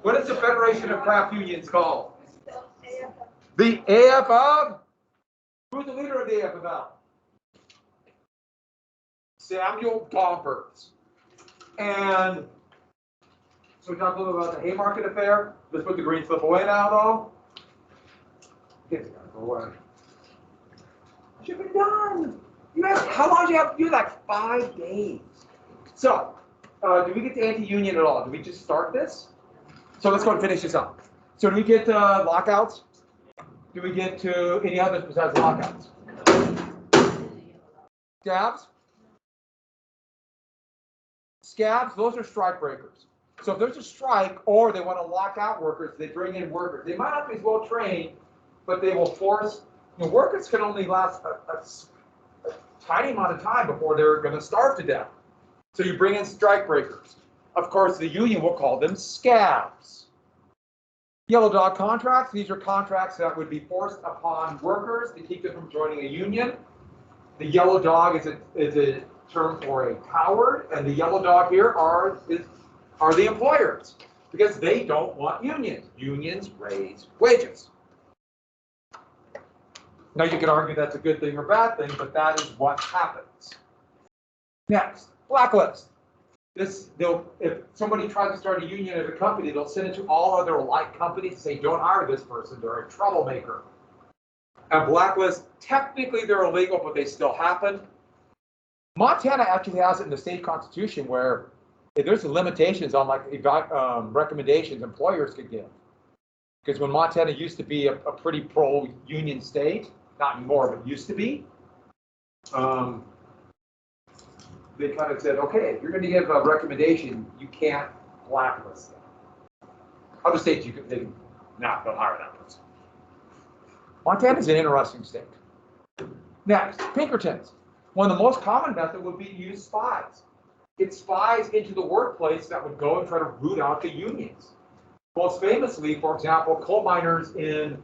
What is the Federation of Craft Unions called? The AFL? Who's the leader of the AFL? Samuel Gompers. And so we talked a little about the Haymarket affair. Let's put the green slip away now, though. Kids gotta go away. Should be done. You have, how long do you have to do that? 5 days. So, do we get to anti-union at all? Do we just start this? So let's go and finish this up. So do we get lockouts? Do we get to any others besides lockouts? Scabs? Scabs, those are strike breakers. So if there's a strike or they want to lock out workers, they bring in workers. They might not be as well trained, but they will force, workers can only last a tiny amount of time before they're going to starve to death. So you bring in strike breakers. Of course, the union will call them scabs. Yellow dog contracts, these are contracts that would be forced upon workers to keep them from joining a union. The yellow dog is a term for a coward, and the yellow dog here are the employers, because they don't want unions. Unions raise wages. Now you can argue that's a good thing or bad thing, but that is what happens. Next, blacklist. If somebody tries to start a union at a company, they'll send it to all other like companies and say, don't hire this person, they're a troublemaker. And blacklist, technically they're illegal, but they still happen. Montana actually has it in the state constitution where there's limitations on like recommendations employers could give. Because when Montana used to be a pretty pro-union state, not anymore, but used to be, they kind of said, okay, if you're going to give a recommendation, you can't blacklist them. Other states, don't hire that person. Montana's an interesting state. Next, Pinkertons. One of the most common methods would be to use spies. Get spies into the workplace that would go and try to root out the unions. Most famously, for example, coal miners in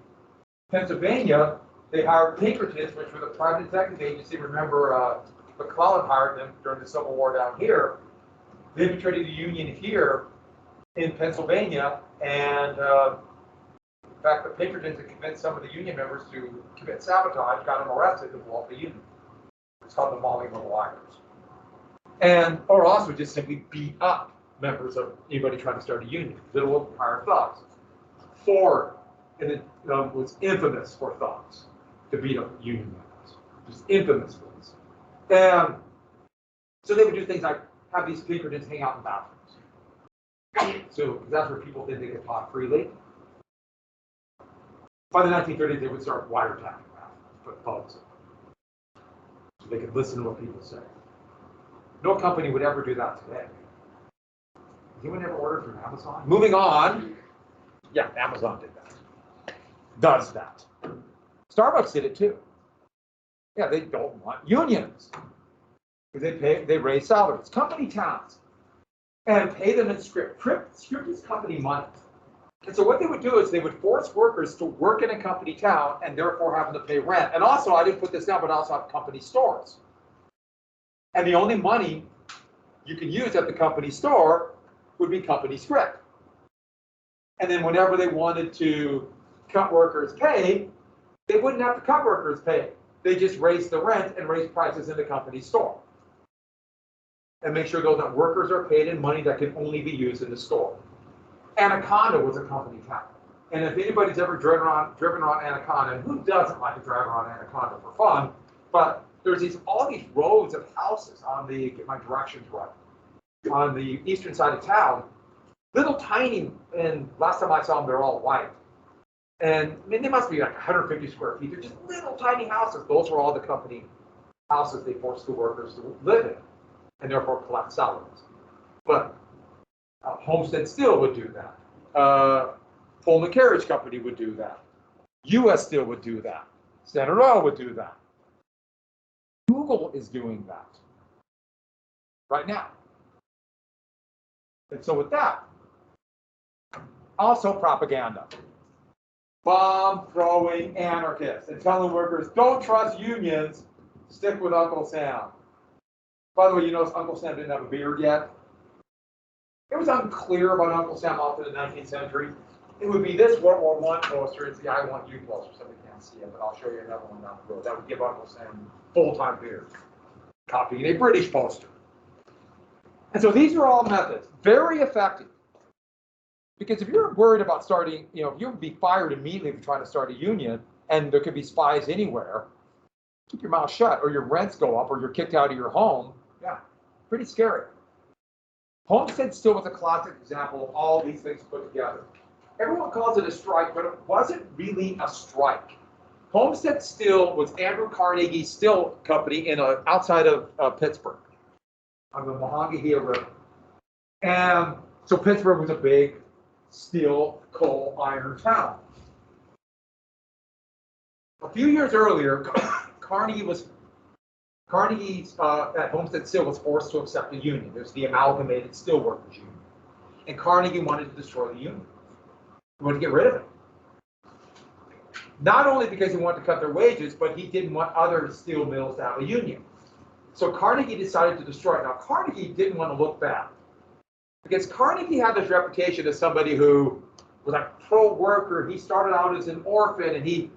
Pennsylvania, they hired Pinkertons, which were the private detective agency. Remember, McClellan hired them during the Civil War down here. They infiltrated the union here in Pennsylvania, and in fact, the Pinkertons had convinced some of the union members to commit sabotage, got them arrested to blow up the union. It's called the Mauling of the Liars. Or also just simply beat up members of anybody trying to start a union. Little hire thugs. Ford was infamous for thugs to beat up union members. Just infamous for this. And so they would do things like have these Pinkertons hang out in bathrooms. So that's where people think they could talk freely. By the 1930s, they would start wiretapping bathrooms, put thugs in them, so they could listen to what people say. No company would ever do that today. Has anyone ever ordered from Amazon? Moving on. Yeah, Amazon did that. Does that. Starbucks did it too. Yeah, they don't want unions because they raise salaries. Company towns and pay them in script. Script is company money. And so what they would do is they would force workers to work in a company town and therefore having to pay rent. And also, I didn't put this down, but also have company stores. And the only money you can use at the company store would be company script. And then whenever they wanted to cut workers' pay, they wouldn't have to cut workers' pay. They just raise the rent and raise prices in the company store. And make sure, though, that workers are paid in money that can only be used in the store. Anaconda was a company town. And if anybody's ever driven around Anaconda, and who doesn't like to drive around Anaconda for fun, but there's all these rows of houses get my directions right, on the eastern side of town, little tiny, and last time I saw them, they're all white. And I mean, they must be like 150 square feet. They're just little tiny houses. Those were all the company houses they forced the workers to live in, and therefore collect salaries. But Homestead Steel would do that. Pullman Carriage Company would do that. U.S. Steel would do that. Standard Oil would do that. Google is doing that right now. And so with that, also propaganda. Bomb-throwing anarchists and telling workers, don't trust unions, stick with Uncle Sam. By the way, you notice Uncle Sam didn't have a beard yet? It was unclear about Uncle Sam off in the 19th century. It would be this World War I poster. It's the I Want You poster. Somebody can't see it, but I'll show you another one down the road. That would give Uncle Sam full-time beard. Copying a British poster. And so these are all methods, very effective. Because if you're worried about starting, if you would be fired immediately for trying to start a union, and there could be spies anywhere, keep your mouth shut, or your rents go up, or you're kicked out of your home. Yeah, pretty scary. Homestead Still was a classic example of all these things put together. Everyone calls it a strike, but it wasn't really a strike. Homestead Still was Andrew Carnegie's steel company outside of Pittsburgh, on the Monongahela River. And so Pittsburgh was a big steel, coal, iron town. A few years earlier, Carnegie's at Homestead Steel was forced to accept a union. There's the Amalgamated Steelworkers Union. And Carnegie wanted to destroy the union. He wanted to get rid of it. Not only because he wanted to cut their wages, but he didn't want other steel mills to have a union. So Carnegie decided to destroy it. Now, Carnegie didn't want to look bad, because Carnegie had this reputation as somebody who was a pro-worker. He started out as an orphan, and he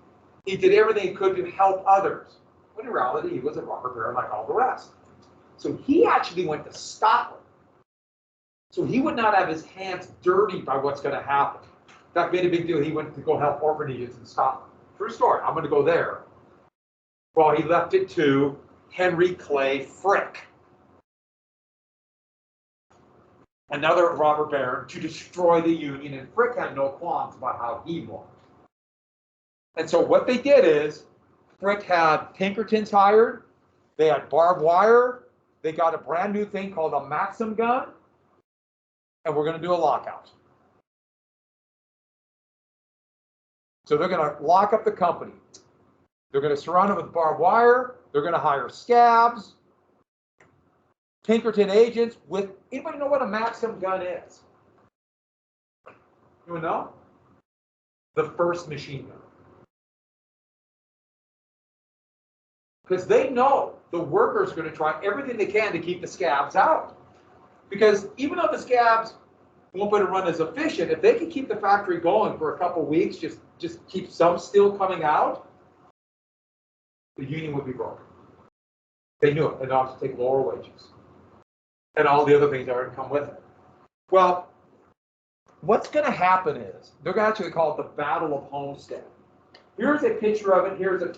did everything he could to help others. When in reality, he was a robber baron like all the rest. So he actually went to Scotland. So he would not have his hands dirty by what's going to happen. That made a big deal. He went to go help orphanages in Scotland. True story. I'm going to go there. Well, he left it to Henry Clay Frick, another robber baron, to destroy the union. And Frick had no qualms about how he won. And so what they did is, Frick had Pinkertons hired, they had barbed wire, they got a brand new thing called a Maxim gun, and we're going to do a lockout. So they're going to lock up the company. They're going to surround it with barbed wire, they're going to hire scabs, Pinkerton agents with, anybody know what a Maxim gun is? Anyone know? The first machine gun. Because they know the workers are going to try everything they can to keep the scabs out. Because even though the scabs won't be able to run as efficient, if they can keep the factory going for a couple of weeks, just keep some steel coming out, the union would be broken. They knew it. They'd have to take lower wages. And all the other things that would come with it. Well, what's going to happen is, they're going to actually call it the Battle of Homestead. Here's a picture of it. Here's a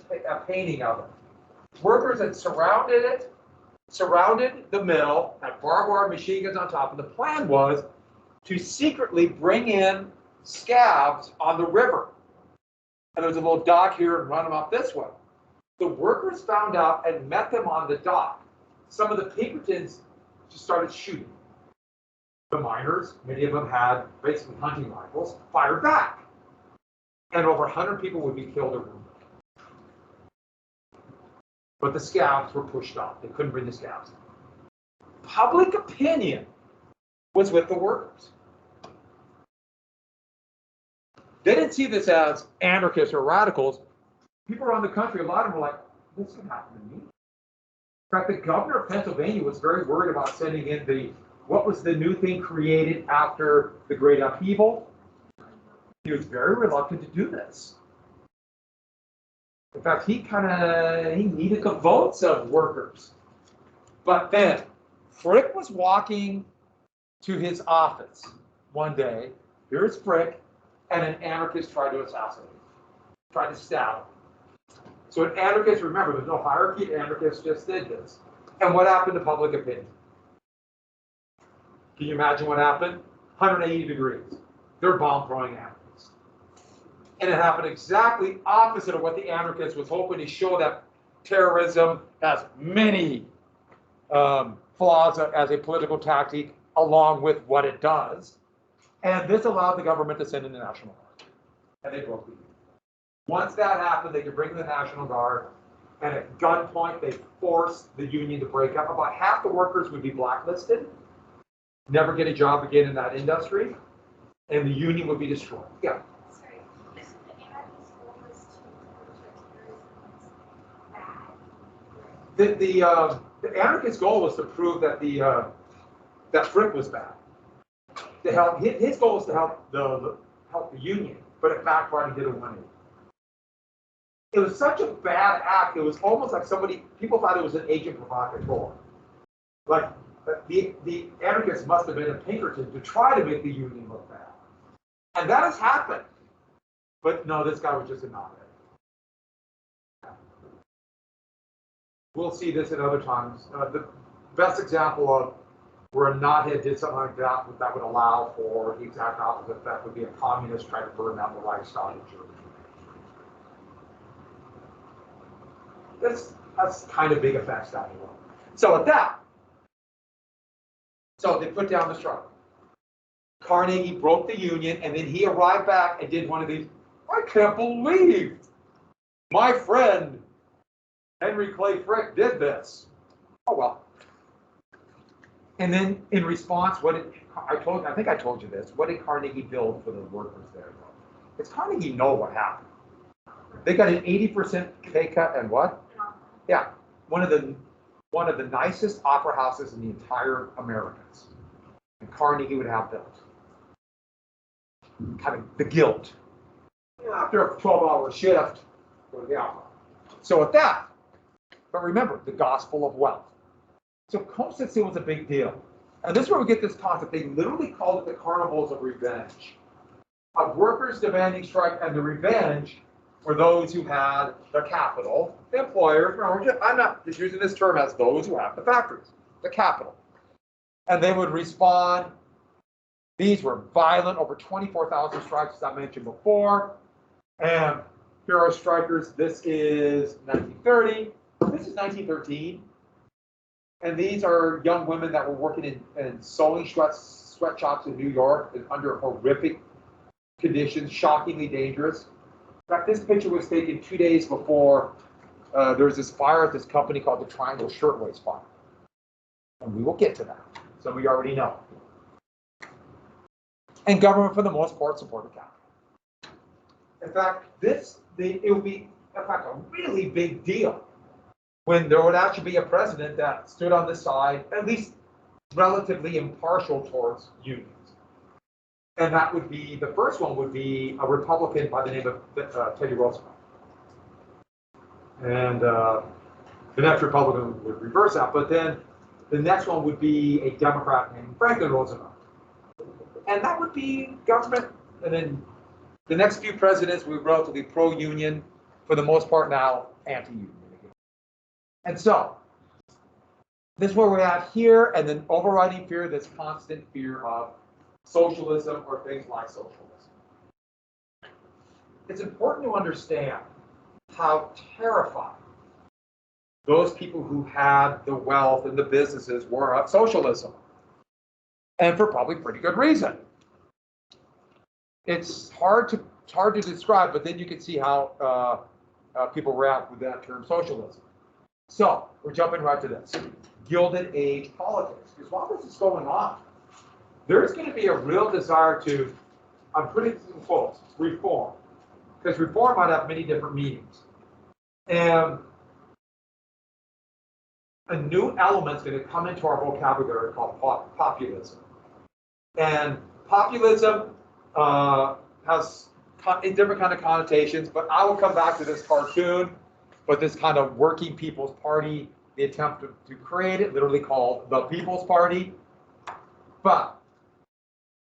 painting of it. Workers had surrounded the mill, had barbed wire machine guns on top, and the plan was to secretly bring in scabs on the river. And there was a little dock here and run them up this way. The workers found out and met them on the dock. Some of the Pinkertons just started shooting. The miners, many of them had basically hunting rifles, fired back. And over 100 people would be killed or wounded. But the scabs were pushed off. They couldn't bring the scabs in. Public opinion was with the workers. They didn't see this as anarchists or radicals. People around the country, a lot of them were like, this can happen to me. In fact, the governor of Pennsylvania was very worried about sending in what was the new thing created after the Great Upheaval. He was very reluctant to do this. In fact, he needed the votes of workers. But then, Frick was walking to his office one day. Here's Frick, and an anarchist tried to assassinate him, tried to stab him. So an anarchist, remember, there's no hierarchy, anarchists just did this. And what happened to public opinion? Can you imagine what happened? 180 degrees. They're bomb-throwing anarchists. And it happened exactly opposite of what the anarchists was hoping to show, that terrorism has many flaws as a political tactic, along with what it does. And this allowed the government to send in the National Guard. And they broke the union. Once that happened, they could bring in the National Guard, and at gunpoint, they forced the union to break up. About half the workers would be blacklisted, never get a job again in that industry, and the union would be destroyed. Yeah. The anarchist goal was to prove that that Frick was bad. to help. His goal was to help the union, but it backfired and did a 180. It was such a bad act. It was almost like people thought it was an agent provocateur. Like the anarchists must have been a Pinkerton to try to make the union look bad. And that has happened. But no, this guy was just a knothead. We'll see this at other times. The best example of where a knothead did something like that would allow for the exact opposite effect would be a communist trying to burn down the Reichstag in Germany. That's kind of big effects down the road. So at that, so they put down the strike. Carnegie broke the union, and then he arrived back and did one of these. I can't believe my friend Henry Clay Frick did this. Oh well. And then in response, I think I told you this. What did Carnegie build for the workers there? Because Carnegie know what happened. They got an 80% pay cut and what? Yeah, one of the nicest opera houses in the entire Americas. And Carnegie would have built. Kind of the guilt. After a 12-hour shift, go to the opera. So at that, but remember, the gospel of wealth. So Constantine was a big deal. And this is where we get this concept. They literally called it the carnivals of revenge. Of workers demanding strike, and the revenge were those who had the capital, the employers. I'm not just using this term as those who have the factories, the capital. And they would respond. These were violent, over 24,000 strikes, as I mentioned before. And here are strikers. This is 1930. This is 1913. And these are young women that were working in sewing sweatshops in New York under horrific conditions, shockingly dangerous. In fact, this picture was taken 2 days before there was this fire at this company called the Triangle Shirtwaist Fire. And we will get to that. So we already know. And government, for the most part, supported capital. In fact, it would be, in fact, a really big deal when there would actually be a president that stood on the side, at least relatively impartial towards unions. And that would be, the first one would be a Republican by the name of Teddy Roosevelt. And the next Republican would reverse that, but then the next one would be a Democrat named Franklin Roosevelt. And that would be government, and then the next few presidents were relatively pro-union, for the most part now anti-union. And so, this is where we're at here, and then overriding fear, this constant fear of socialism or things like socialism. It's important to understand how terrified those people who had the wealth and the businesses were of socialism. And for probably pretty good reason. It's hard to describe, but then you can see how people react with that term socialism. So we're jumping right to this. Gilded Age politics. Because while this is going on, there's going to be a real desire to, I'm putting this in quotes, reform. Because reform might have many different meanings. And a new element's going to come into our vocabulary called populism. And populism has different kind of connotations, but I will come back to this cartoon, but this kind of working people's party, the attempt to create it, literally called the People's Party. But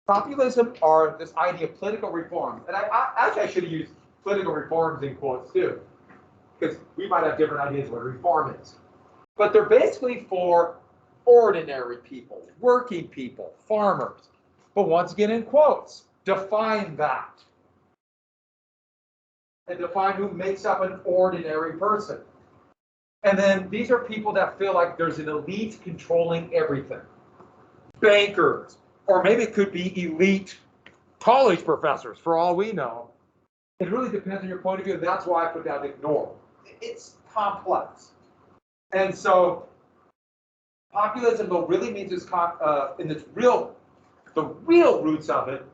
populism are this idea of political reforms. And I should have used political reforms in quotes too, because we might have different ideas of what reform is. But they're basically for ordinary people, working people, farmers. But once again, in quotes, define that. And define who makes up an ordinary person. And then these are people that feel like there's an elite controlling everything. Bankers, or maybe it could be elite college professors, for all we know. It really depends on your point of view, and that's why I put down ignore. It's complex. And so populism, though, really means it's in its real, the real roots of it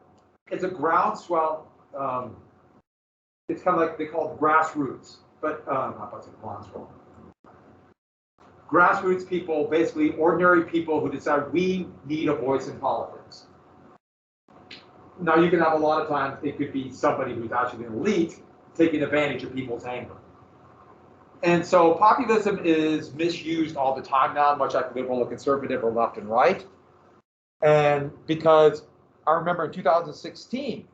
is a groundswell. It's kind of like they call it grassroots, but not groundswell. Grassroots people, basically ordinary people who decide we need a voice in politics. Now you can have a lot of times, it could be somebody who's actually an elite taking advantage of people's anger. And so populism is misused all the time now, much like liberal or conservative or left and right. And because I remember in 2016,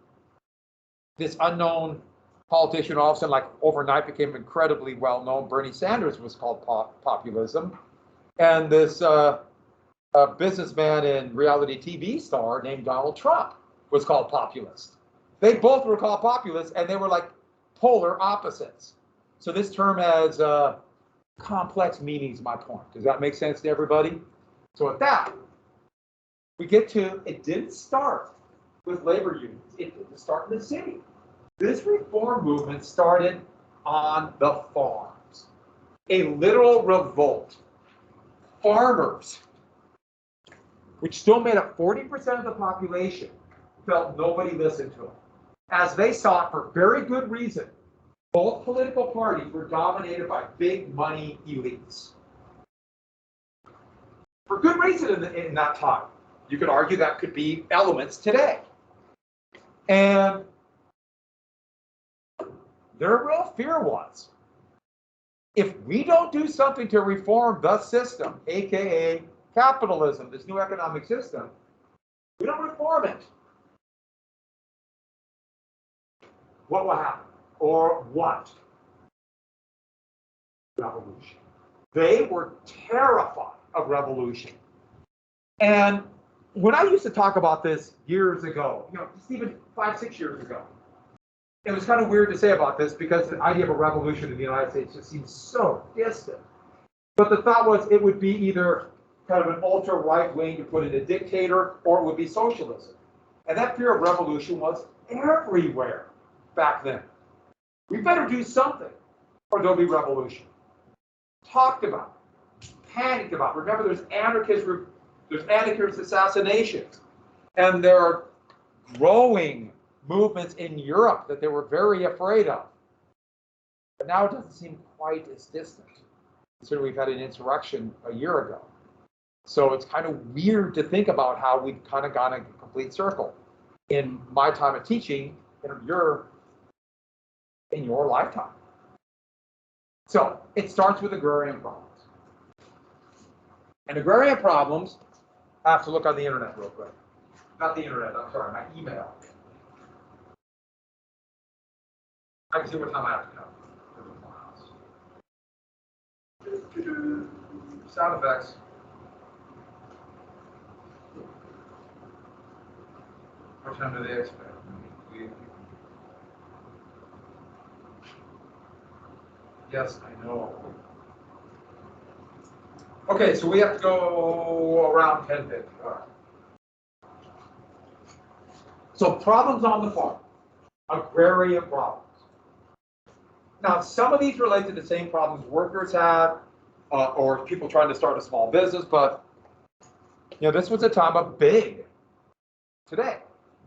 this unknown politician all of a sudden, like overnight, became incredibly well known. Bernie Sanders was called populism. And this businessman and reality TV star named Donald Trump was called populist. They both were called populists, and they were like polar opposites. So this term has complex meanings, my point. Does that make sense to everybody? So with that, we get to, it didn't start with labor unions. It didn't start in the city. This reform movement started on the farms. A literal revolt. Farmers, which still made up 40% of the population, felt nobody listened to them. As they saw it, for very good reason, both political parties were dominated by big money elites. For good reason in that time. You could argue that could be elements today. And their real fear was, if we don't do something to reform the system, aka capitalism, this new economic system, we don't reform it, what will happen? Or what? Revolution. They were terrified of revolution. And when I used to talk about this years ago, just even 5-6 years ago, it was kind of weird to say about this because the idea of a revolution in the United States just seems so distant. But the thought was it would be either kind of an ultra right wing to put in a dictator, or it would be socialism. And that fear of revolution was everywhere back then. We better do something or there'll be revolution. Talked about, panicked about. Remember, there's anarchist assassinations, and there are growing movements in Europe that they were very afraid of. But now it doesn't seem quite as distant, considering we've had an insurrection a year ago. So it's kind of weird to think about how we've kind of gone a complete circle in my time of teaching, in your lifetime. So it starts with agrarian problems. And agrarian problems, I have to look on the internet real quick. Not the internet, I'm sorry, my email. I can see what time I have to come. Sound effects. What time do they expect? Yes, I know. Okay, so we have to go around 10:50. All right. So problems on the farm, agrarian problems. Now, some of these relate to the same problems workers have, or people trying to start a small business, but this was a time of big. Today,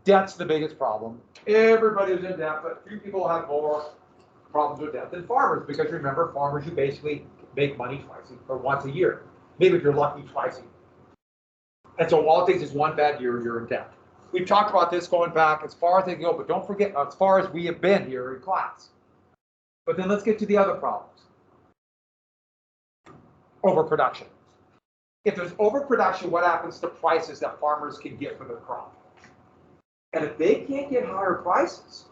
debt's the biggest problem. Everybody's in debt, but few people have more problems with debt than farmers, because remember, farmers, you basically make money once a year. Maybe if you're lucky, twice a year. And so all it takes is one bad year, you're in debt. We've talked about this going back as far as they go, but don't forget, as far as we have been here in class. But then let's get to the other problems. Overproduction. If there's overproduction, what happens to prices that farmers can get for their crop? And if they can't get higher prices,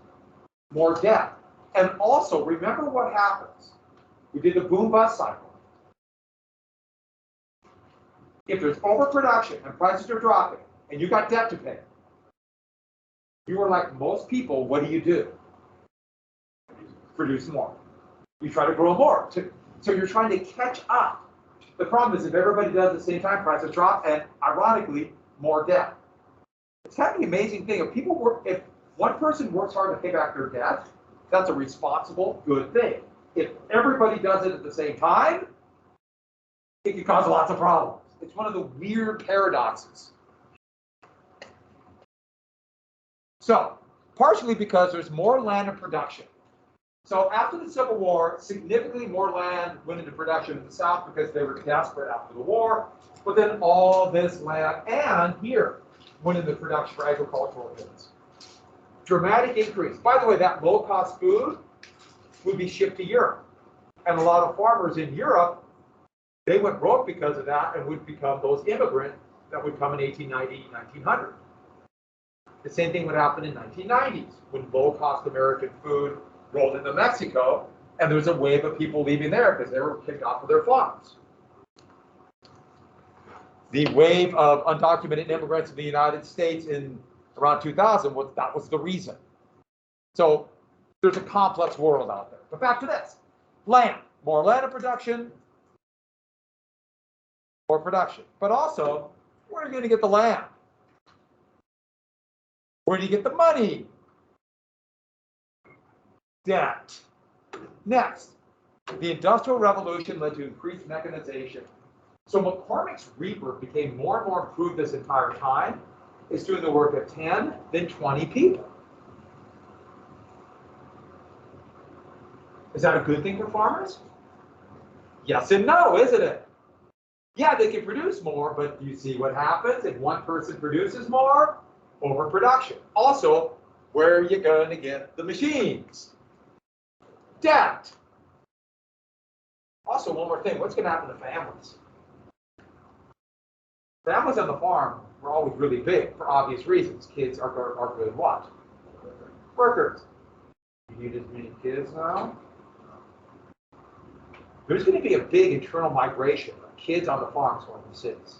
more debt. And also, remember what happens. We did the boom-bust cycle. If there's overproduction and prices are dropping, and you got debt to pay, you are like most people, what do? Produce more. You try to grow more. So you're trying to catch up. The problem is if everybody does at the same time, prices drop, and ironically, more debt. It's kind of the amazing thing. If one person works hard to pay back their debt, that's a responsible, good thing. If everybody does it at the same time, it can cause lots of problems. It's one of the weird paradoxes. So, partially because there's more land in production. So after the Civil War, significantly more land went into production in the South because they were desperate after the war. But then all this land, and here, went into production for agricultural goods. Dramatic increase. By the way, that low-cost food would be shipped to Europe. And a lot of farmers in Europe, they went broke because of that and would become those immigrants that would come in 1890, 1900. The same thing would happen in 1990s when low-cost American food rolled into Mexico, and there was a wave of people leaving there because they were kicked off of their farms. The wave of undocumented immigrants in the United States in around 2000, that was the reason. So there's a complex world out there. But back to this. Land. More land in production, more production. But also, where are you going to get the land? Where do you get the money? Debt. Next, the Industrial Revolution led to increased mechanization. So McCormick's reaper became more and more improved this entire time. It's doing the work of 10, then 20 people. Is that a good thing for farmers? Yes and no, isn't it? Yeah, they can produce more, but you see what happens if one person produces more? Overproduction. Also, where are you going to get the machines? Debt. Also, one more thing, what's going to happen to families? Families on the farm were always really big for obvious reasons. Kids are good what? Workers. You need as many kids now? There's going to be a big internal migration of kids on the farms going to the cities.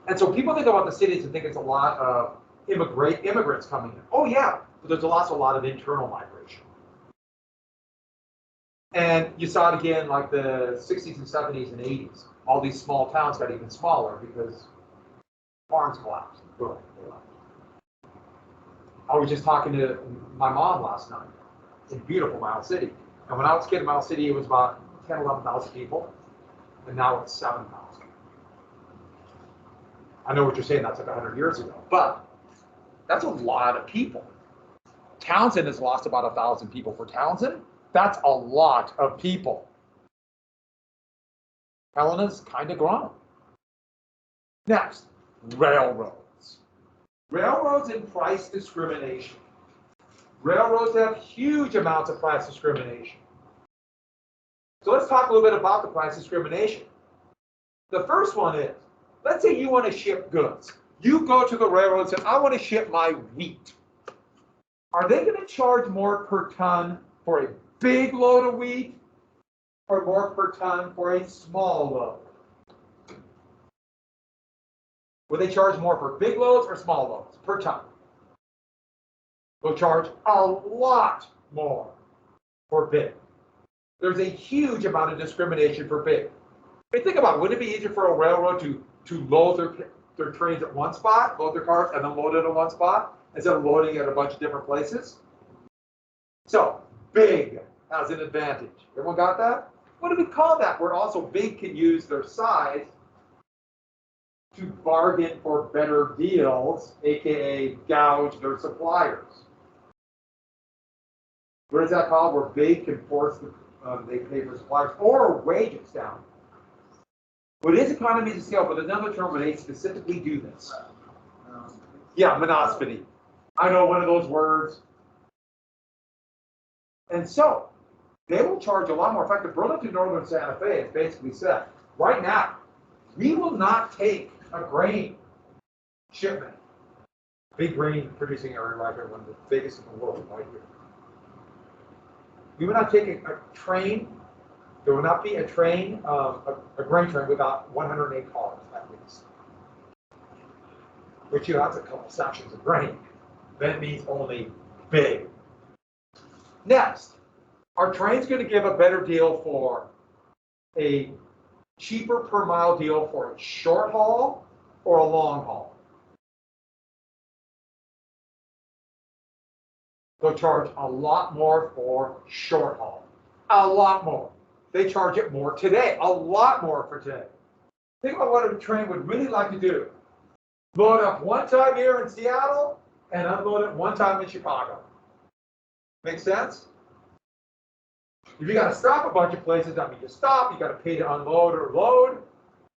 And so people think about the cities and think it's a lot of immigrants coming in. Oh yeah, but there's also a lot of internal migration. And you saw it again like the 60s and 70s and 80s. All these small towns got even smaller because farms collapsed. Boom, they left. I was just talking to my mom last night in beautiful Miles City. And when I was a kid in Miles City, it was about 10, 11,000 people. And now it's 7,000. I know what you're saying, that's like 100 years ago. But that's a lot of people. Townsend has lost about 1,000 people for Townsend. That's a lot of people. Helena's kind of grown. Next, railroads. Railroads and price discrimination. Railroads have huge amounts of price discrimination. So let's talk a little bit about the price discrimination. The first one is, let's say you want to ship goods. You go to the railroad and say, I want to ship my wheat. Are they going to charge more per ton for a big load of wheat or more per ton for a small load? Will they charge more for big loads or small loads per ton? They'll charge a lot more for big. There's a huge amount of discrimination for big. I mean, think about it. Wouldn't it be easier for a railroad to load their trains at one spot, load their cars, and then load it at one spot, instead of loading at a bunch of different places? So, big has an advantage. Everyone got that? What do we call that? Where also big can use their size to bargain for better deals, aka gouge their suppliers. What is that called? Where big can force they pay for suppliers or wages down. Well, it is economies of scale, but there's another term where they specifically do this. Yeah, monospody. I know one of those words. And so, they will charge a lot more. In fact, the Burlington Northern Santa Fe has basically said, right now, we will not take a grain shipment. Big grain producing area right here, one of the biggest in the world, right here. We will not take a train. There will not be a train, a grain train without 108 cars at least. Which, that's a couple sections of grain. That means only big. Next, are trains going to give a better deal for a cheaper per mile deal for a short haul or a long haul? They'll charge a lot more for short haul. A lot more. They charge it more today. A lot more for today. Think about what a train would really like to do. Load up one time here in Seattle and unload it one time in Chicago. Make sense? If you got to stop a bunch of places, that means you stop. You got to pay to unload or load.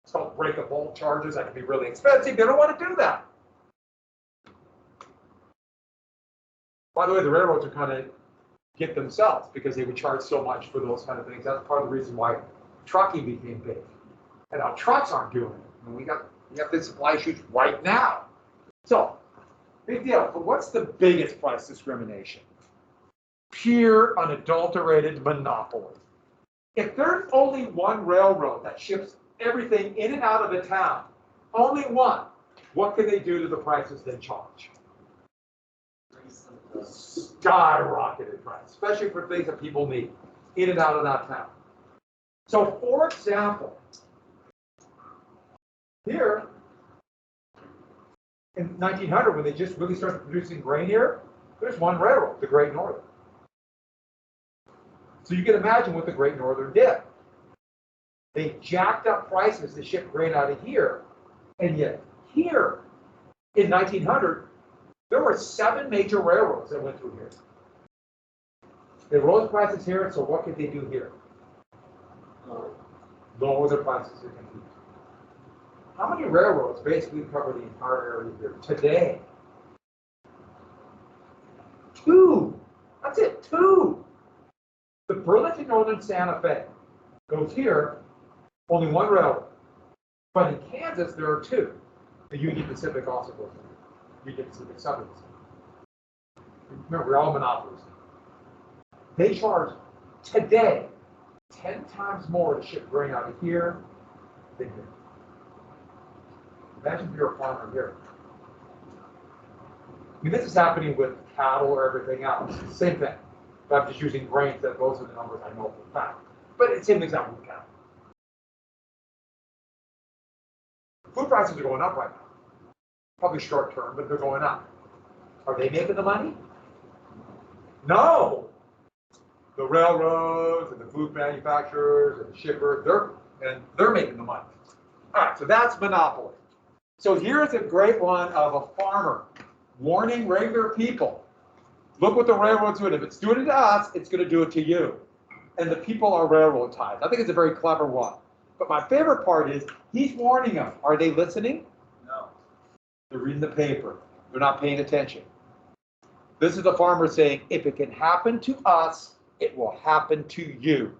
It's called break of bulk charges. That can be really expensive. They don't want to do that. By the way, the railroads are kind of get themselves because they would charge so much for those kind of things. That's part of the reason why trucking became big. And now trucks aren't doing it. And we have the supply issues right now. So, big deal. But what's the biggest price discrimination? Pure, unadulterated monopoly. If there's only one railroad that ships everything in and out of the town, only one, what can they do to the prices they charge? Skyrocketed price, especially for things that people need in and out of that town. So, for example, here in 1900, when they just really started producing grain here, there's one railroad, the Great Northern. So you can imagine what the Great Northern did. They jacked up prices to ship grain out of here, and yet here in 1900, there were 7 major railroads that went through here. They rose prices here, so what could they do here? Lower the prices to compete. How many railroads basically cover the entire area here today? 2. That's it, 2. The Burlington Northern Santa Fe goes here, only 1 railroad. But in Kansas, there are 2. The Union Pacific also goes here. Union Pacific Southern. Remember, we're all monopolies. They charge today 10 times more to ship grain out of here than here. Imagine if you're a farmer here. I mean, this is happening with cattle or everything else. It's the same thing. But I'm just using grains that those are the numbers I know for a fact. But it's the same example with cattle. Food prices are going up right now. Probably short term, but they're going up. Are they making the money? No. The railroads and the food manufacturers and the shippers, they're making the money. All right, so that's monopoly. So here's a great one of a farmer warning regular people. Look what the railroad's doing. If it's doing it to us, it's going to do it to you. And the people are railroad ties. I think it's a very clever one. But my favorite part is he's warning them. Are they listening? No. They're reading the paper. They're not paying attention. This is the farmer saying, if it can happen to us, it will happen to you.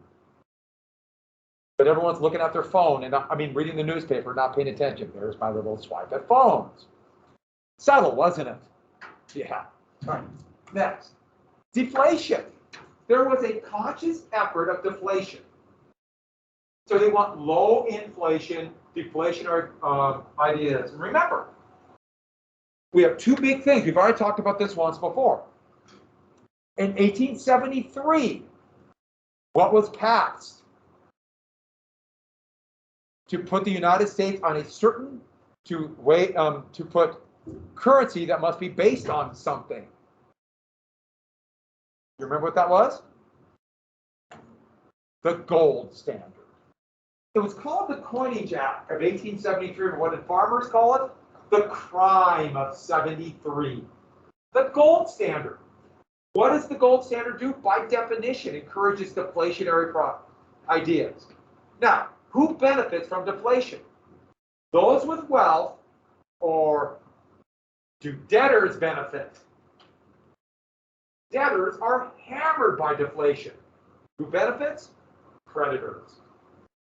But everyone's looking at their phone and reading the newspaper, not paying attention. There's my little swipe at phones. Subtle, wasn't it? Yeah. All right. Next, deflation. There was a conscious effort of deflation. So they want low inflation, deflationary ideas. And remember, we have 2 big things. We've already talked about this once before. In 1873, what was passed? To put the United States on a certain to put currency that must be based on something. You remember what that was? The gold standard. It was called the Coinage Act of 1873, but what did farmers call it? The crime of 73. The gold standard. What does the gold standard do? By definition, encourages deflationary ideas. Now, who benefits from deflation? Those with wealth, or do debtors benefit? Debtors are hammered by deflation. Who benefits? Creditors.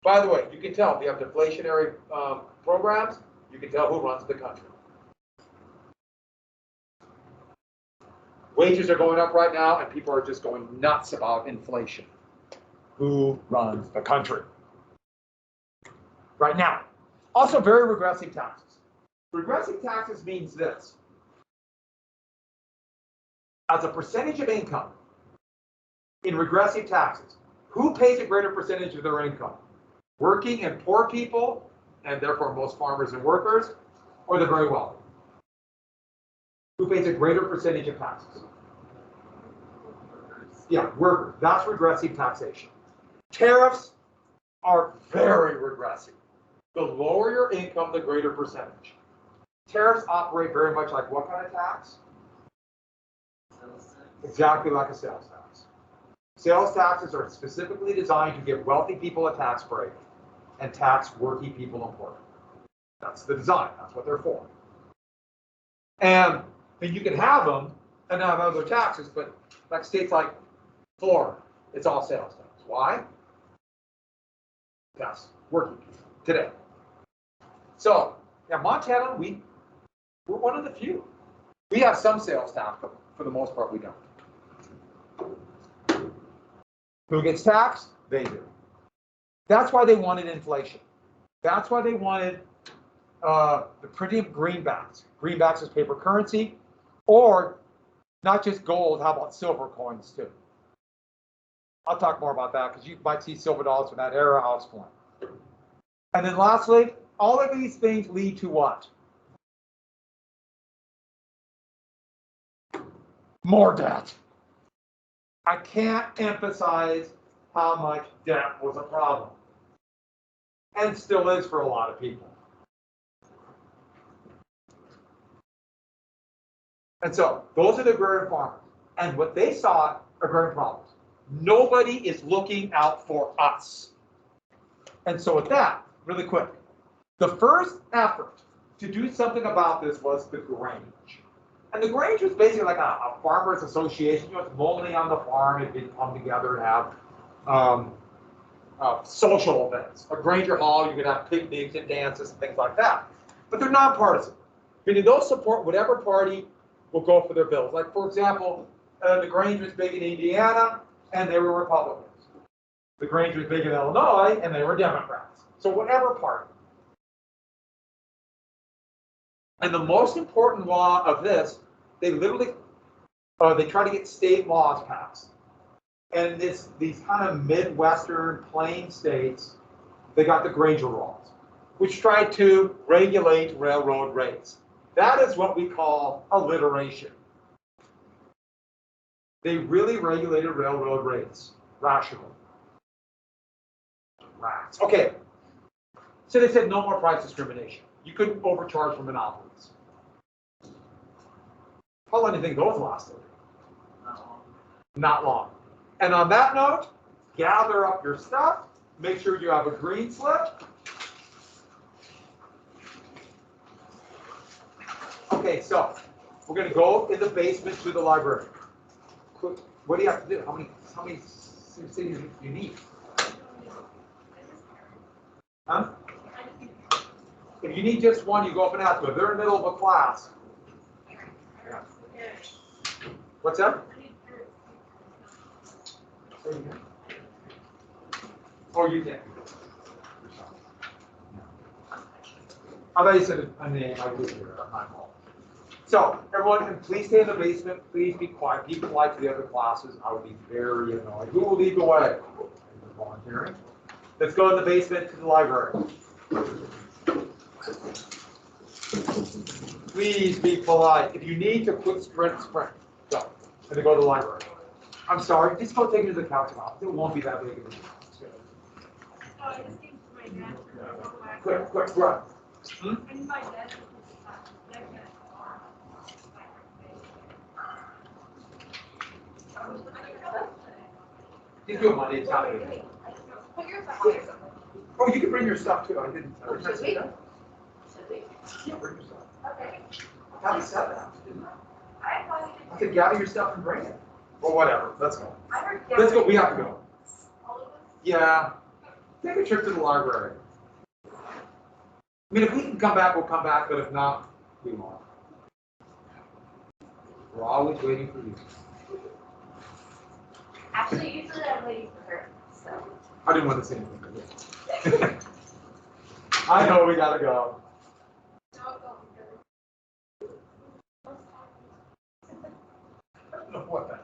By the way, you can tell if you have deflationary programs, you can tell who runs the country. Wages are going up right now, and people are just going nuts about inflation. Who runs the country? Right now. Also, very regressive taxes. Regressive taxes means this. As a percentage of income, in regressive taxes, who pays a greater percentage of their income? Working and poor people, and therefore most farmers and workers, or the very wealthy? Who pays a greater percentage of taxes? Yeah, workers. That's regressive taxation. Tariffs are very regressive. The lower your income, the greater percentage. Tariffs operate very much like what kind of tax? Exactly like a sales tax. Sales taxes are specifically designed to give wealthy people a tax break and tax working people and poor. That's the design. That's what they're for. And you can have them and now have other taxes, but like states like Florida, it's all sales tax. Why? That's working today. So, yeah, Montana, we're one of the few. We have some sales tax, but for the most part, we don't. Who gets taxed? They do. That's why they wanted inflation. That's why they wanted the printing of greenbacks. Greenbacks is paper currency, or not just gold, how about silver coins too? I'll talk more about that because you might see silver dollars from that era, I'll explain. And then lastly, all of these things lead to what? More debt. I can't emphasize how much debt was a problem, and still is for a lot of people. And so those are the agrarian farmers. And what they saw agrarian problems. Nobody is looking out for us. And so with that, really quick, the first effort to do something about this was the Grange. And the Grange was basically like a farmers association. You know, it's lonely on the farm. It did come together and have social events. A Granger Hall, you could have picnics and dances and things like that. But they're nonpartisan, meaning they'll support whatever party will go for their bills. Like, for example, the Grange was big in Indiana, and they were Republicans. The Grange was big in Illinois, and they were Democrats. So whatever party. And the most important law of this, they literally, they try to get state laws passed. And these kind of Midwestern plain states, they got the Granger laws, which tried to regulate railroad rates. That is what we call alliteration. They really regulated railroad rates rationally. Rats. Okay. So they said no more price discrimination. You couldn't overcharge for monopolies. How long do you think those lasted? Not long. And on that note, gather up your stuff. Make sure you have a green slip. Okay, so we're going to go in the basement to the library. What do you have to do? How many things do you need? Huh? If you need just one, you go up and ask them. If they're in the middle of a class. Yeah. What's that? Oh, you can. I thought you said a name. I did hear it. My fault. So, everyone, please stay in the basement. Please be quiet. Be polite to the other classes. I would be very annoyed. Who will lead the way? Volunteering. Let's go in the basement to the library. Please be polite. If you need to quit sprint. Go. And then go to the library. I'm sorry. Just go take it to the counseling office. It won't be that big of a deal. Quick, run. You do it Monday. It's not good. Oh, you can bring your stuff too. I didn't say that. Yeah, bring your stuff. Okay. I thought you said that, didn't I? I said gather your stuff and bring it. Well, whatever. Let's go. Let's go. We have to go. Yeah. Take a trip to the library. I mean, if we can come back, we'll come back. But if not, we won't. We're always waiting for you. Actually, usually I'm waiting for her. So. I didn't want to say anything. I know we gotta go. What the?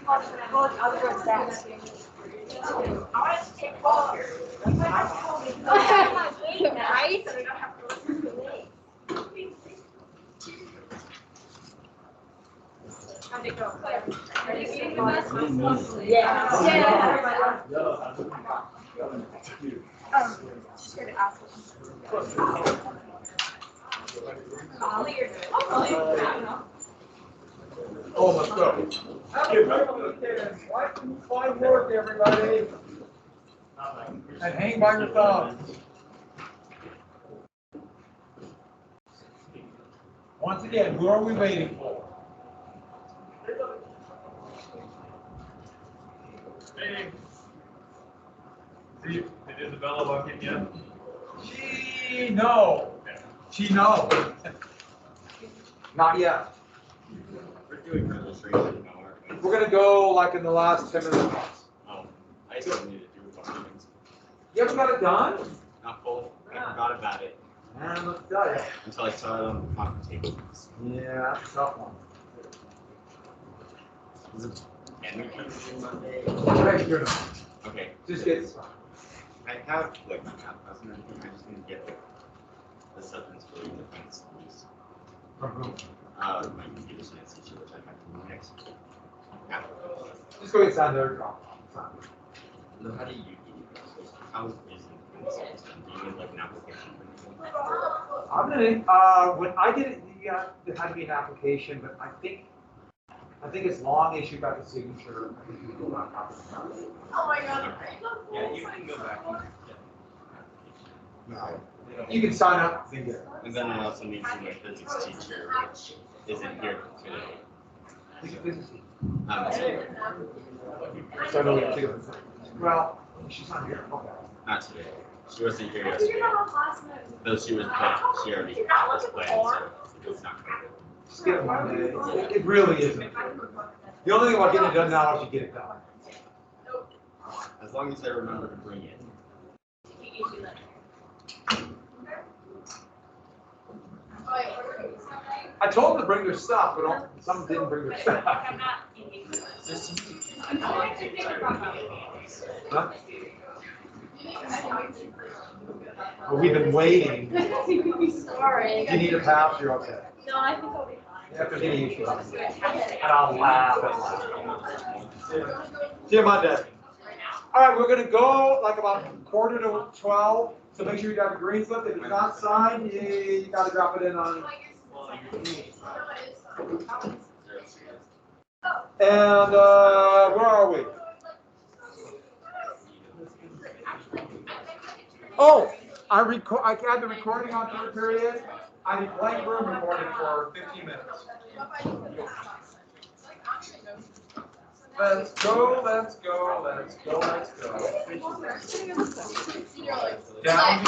I'll go to that. I want to take all here. Right? So we don't have to listen to me. How'd it go? Yeah. Just here to ask. Oh, let's go. Fine work, everybody. And hang by your thumbs. Once again, who are we waiting for? Hey. See, did Isabella walk in yet? She knows. Not yet. We're doing registration now, aren't we? We're gonna go like in the last 10 minutes. Oh, I still need to do a bunch of things. You haven't got it done? Not full. I forgot about it Man, let's tell you. until I saw it on the coffee table. Yeah, that's a tough one. Is it? Can we keep it Monday? Right, you're not. Okay. Just get started. I have like my math class and everything. I just need to get like the substance for the defense police. From whom? My computer science teacher, which I have next. Just go inside there and drop it off. No, how do you do this? How is the defense done? Do you need like an application? I'm gonna, when I did it, yeah, there had to be an application, but I think as long as you got the signature, I think you can go back up. Oh my God. Yeah, you can go back and get You can sign up and get it. And then I also need to see my physics teacher, which isn't here today. So I know we have to go. Well, she's not here. Okay. Not today. She wasn't here yesterday. Though she was planned, she already had this plan, so it's not coming. Just get it Monday. It really isn't. The only thing about getting it done now is you get it done. As long as I remember to bring it. I told them to bring their stuff, but some didn't bring their stuff. Huh? Well, we've been waiting. Sorry. You need a pass, you're okay. No, I think I'll be fine. If there's any issues, and I'll laugh and laugh. See you Monday. All right, we're gonna go like about 11:45, so make sure you have a green slip. If it's not signed, you gotta drop it in on. And where are we? Oh, I had the recording on third period. I did blank room recording for 15 minutes. Let's go, let's go, let's go, let's go. Down.